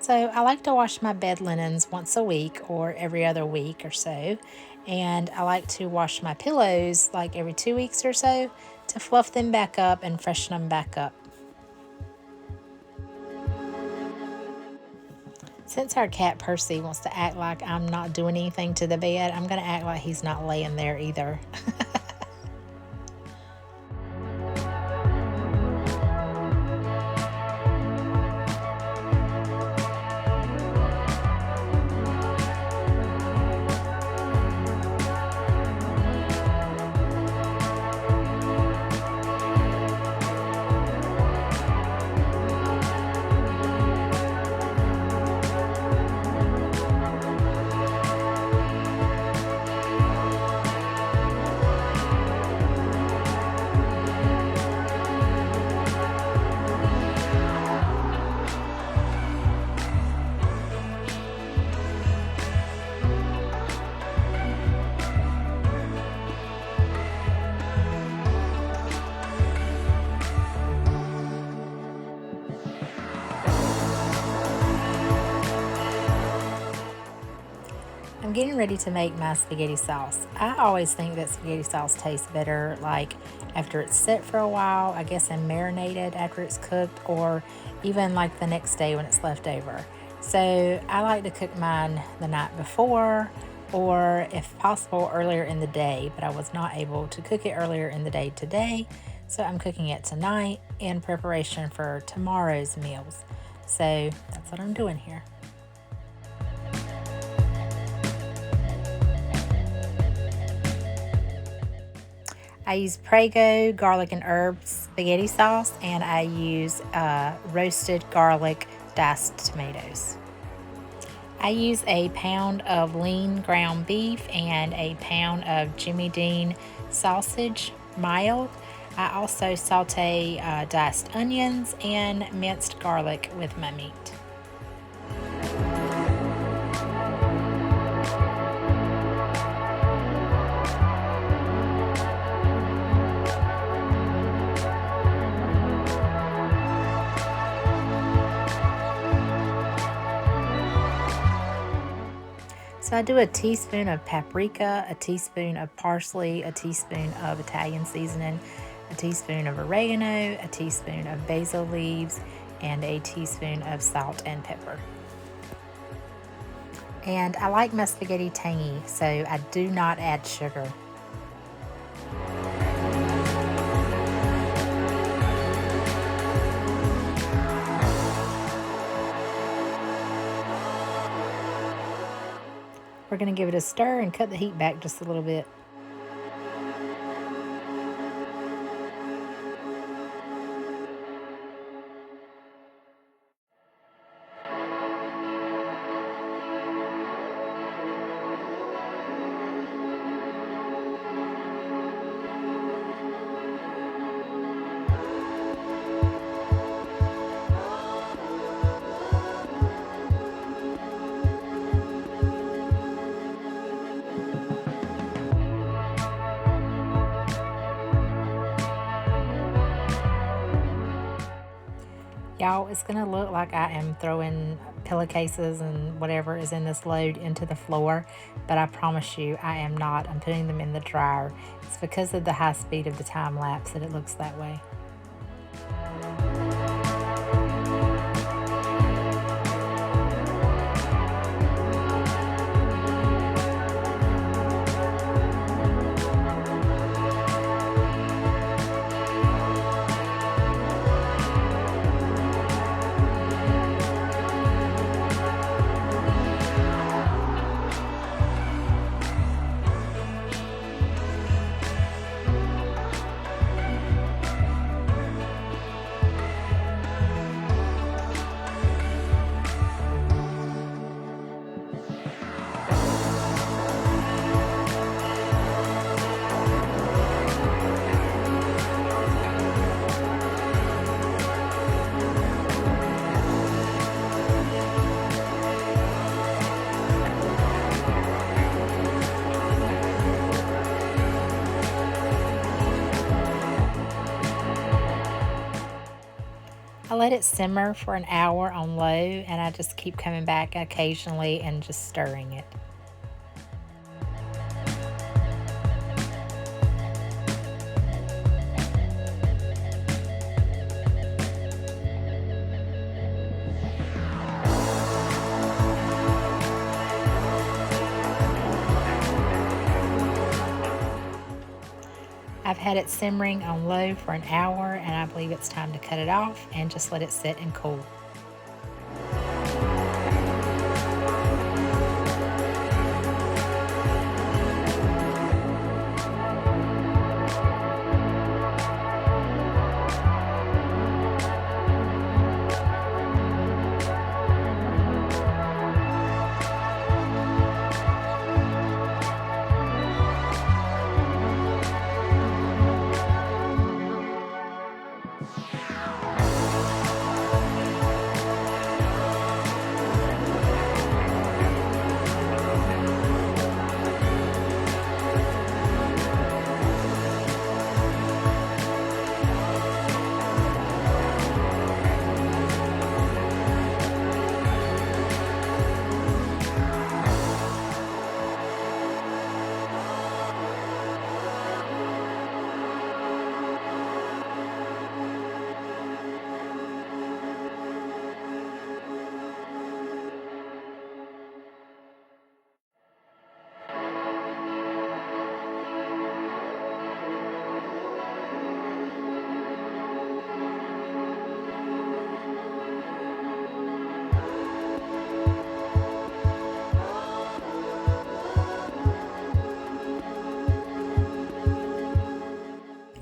So I like to wash my bed linens once a week or every other week or so. And I like to wash my pillows like every 2 weeks or so to fluff them back up and freshen them back up. Since our cat Percy wants to act like I'm not doing anything to the bed, I'm going to act like he's not laying there either. I'm getting ready to make my spaghetti sauce. I always think that spaghetti sauce tastes better like after it's set for a while, I guess, and marinated after it's cooked, or even like the next day when it's left over. So I like to cook mine the night before, or if possible earlier in the day, but I was not able to cook it earlier in the day today. So I'm cooking it tonight in preparation for tomorrow's meals. So that's what I'm doing here. I use Prego garlic and herbs spaghetti sauce, and I use roasted garlic diced tomatoes. I use a pound of lean ground beef and a pound of Jimmy Dean sausage, mild. I also saute diced onions and minced garlic with my meat. So I do a teaspoon of paprika, a teaspoon of parsley, a teaspoon of Italian seasoning, a teaspoon of oregano, a teaspoon of basil leaves, and a teaspoon of salt and pepper. And I like my spaghetti tangy, so I do not add sugar. We're going to give it a stir and cut the heat back just a little bit. Y'all, it's going to look like I am throwing pillowcases and whatever is in this load into the floor, but I promise you I am not. I'm putting them in the dryer. It's because of the high speed of the time lapse that it looks that way. I let it simmer for an hour on low, and I just keep coming back occasionally and just stirring it. I've had it simmering on low for an hour, and I believe it's time to cut it off and just let it sit and cool.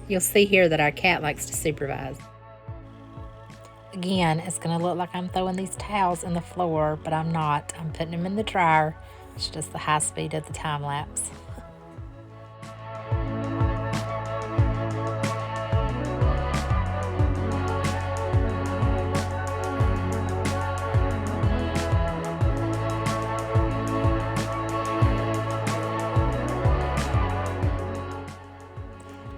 You'll see here that our cat likes to supervise. Again, it's going to look like I'm throwing these towels in the floor, but I'm not. I'm putting them in the dryer. It's just the high speed of the time lapse.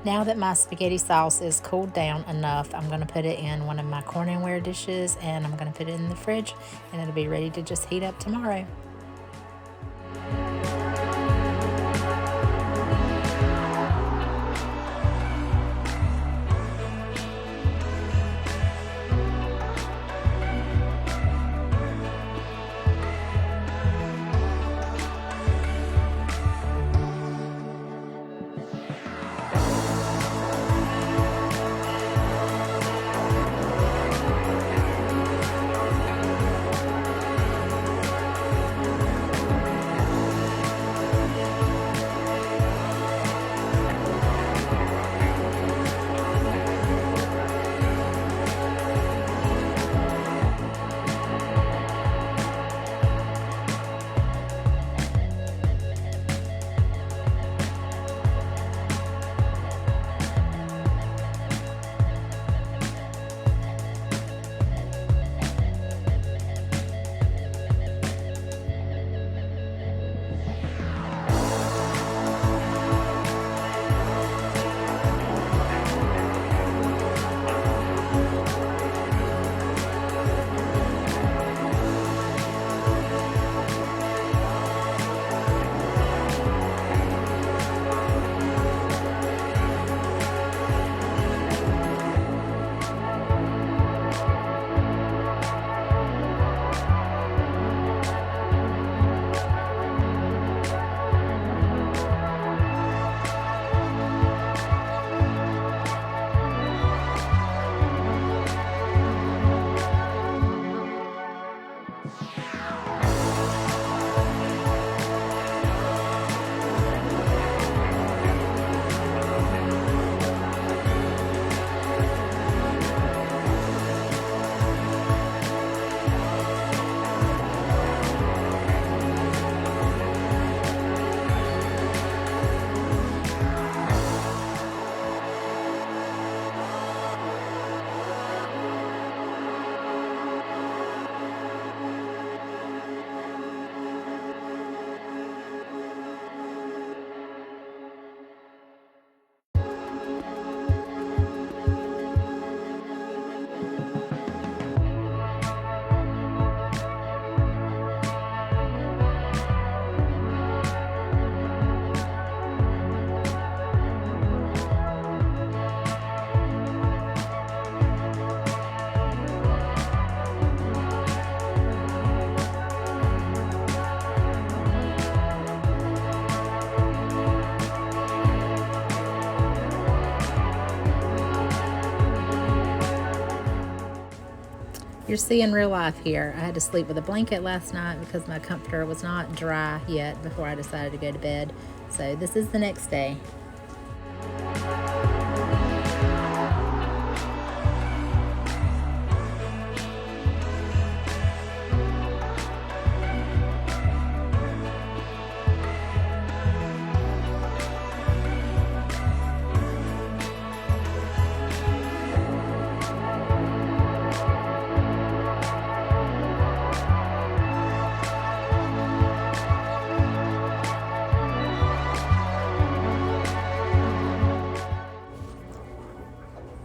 Now that my spaghetti sauce is cooled down enough, I'm going to put it in one of my Corningware dishes, and I'm going to put it in the fridge, and it'll be ready to just heat up tomorrow. You're seeing real life here. I had to sleep with a blanket last night because my comforter was not dry yet before I decided to go to bed. So this is the next day.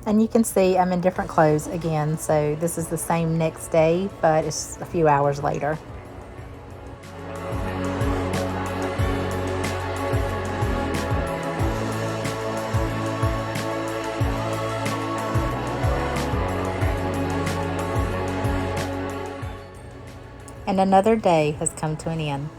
And you can see I'm in different clothes again. So this is the same next day, but it's a few hours later. And another day has come to an end.